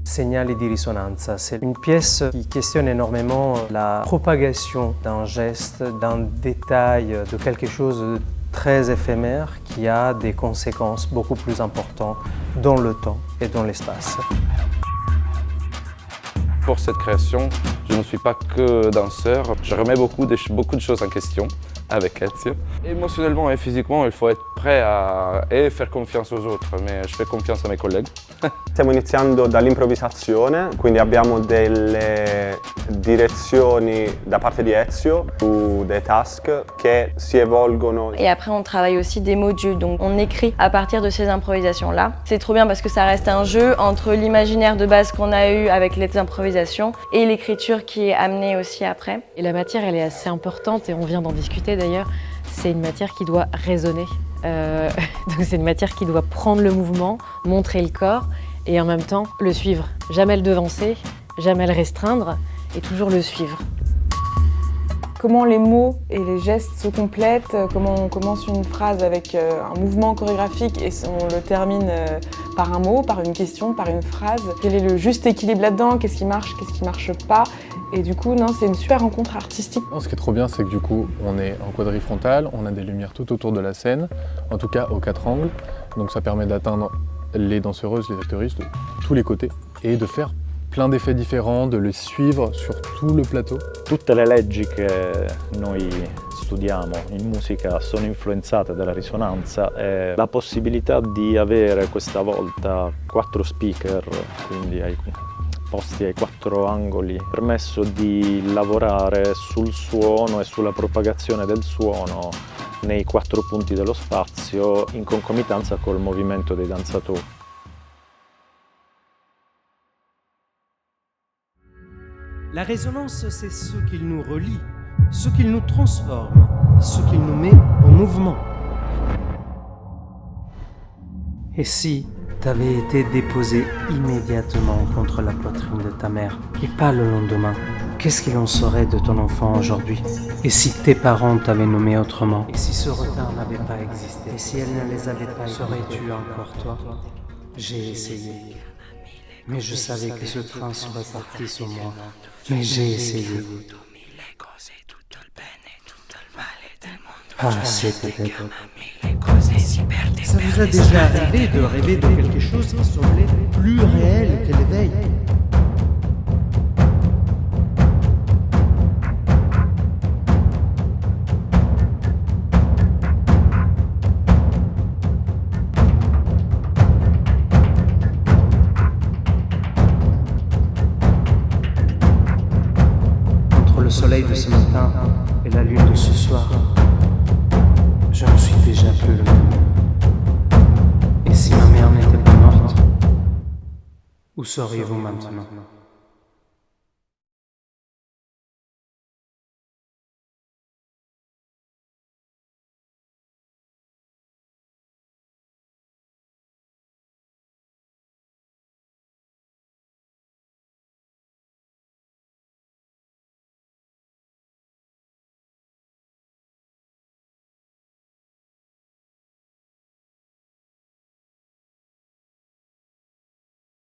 Segnali di risonanza, c'est une pièce qui questionne énormément la propagation d'un geste, d'un détail, de quelque chose de très éphémère qui a des conséquences beaucoup plus importantes dans le temps et dans l'espace. Pour cette création, je ne suis pas que danseur, je remets beaucoup de choses en question avec Ezio. Émotionnellement et physiquement, il faut être prêt et faire confiance aux autres, mais je fais confiance à mes collègues. Stiamo iniziando dall'improvvisazione, quindi abbiamo delle direzioni da parte di Ezio su dei task che si evolgono. Et après on travaille aussi des modules, donc on écrit à partir de ces improvisations-là. C'est trop bien parce que ça reste un jeu entre l'imaginaire de base qu'on a eu avec les improvisations et l'écriture qui est amenée aussi après. Et la matière, elle est assez importante et on vient d'en discuter d'ailleurs. C'est une matière qui doit résonner. Donc c'est une matière qui doit prendre le mouvement, montrer le corps et en même temps le suivre. Jamais le devancer, jamais le restreindre et toujours le suivre. Comment les mots et les gestes se complètent, comment on commence une phrase avec un mouvement chorégraphique et on le termine par un mot, par une question, par une phrase. Quel est le juste équilibre là-dedans, qu'est-ce qui marche pas. Et du coup, non, c'est une super rencontre artistique. Ce qui est trop bien, c'est que du coup, on est en quadrifrontal, on a des lumières tout autour de la scène, en tout cas aux 4 angles. Donc ça permet d'atteindre les danseuses, les actrices de tous les côtés et de faire plein d'effets différents, de les suivre sur tout le plateau. Tutte le leggi che noi studiamo in musica sono influenzate dalla risonanza e la possibilità di avere questa volta 4 speaker, quindi posti ai 4 angoli, ha permesso di lavorare sul suono e sulla propagazione del suono nei 4 punti dello spazio in concomitanza col movimento dei danzatori. La résonance, c'est ce qu'il nous relie, ce qu'il nous transforme, ce qu'il nous met en mouvement. Et si t'avais été déposé immédiatement contre la poitrine de ta mère et pas le lendemain, qu'est-ce qu'il en serait de ton enfant aujourd'hui? Et si tes parents t'avaient nommé autrement? Et si ce retard n'avait pas existé? Et si elle ne les avait pas, serais-tu encore toi? J'ai essayé. Mais je savais que ce train serait parti sur moi. Mais j'ai essayé. Ah, c'est peut-être. Ça vous a déjà arrivé de rêver de quelque chose qui semblait plus réel que l'éveil? Le soleil de ce matin et la lune de ce soir, je ne suis déjà plus le même. Et si ma mère n'était pas morte, où seriez-vous maintenant ?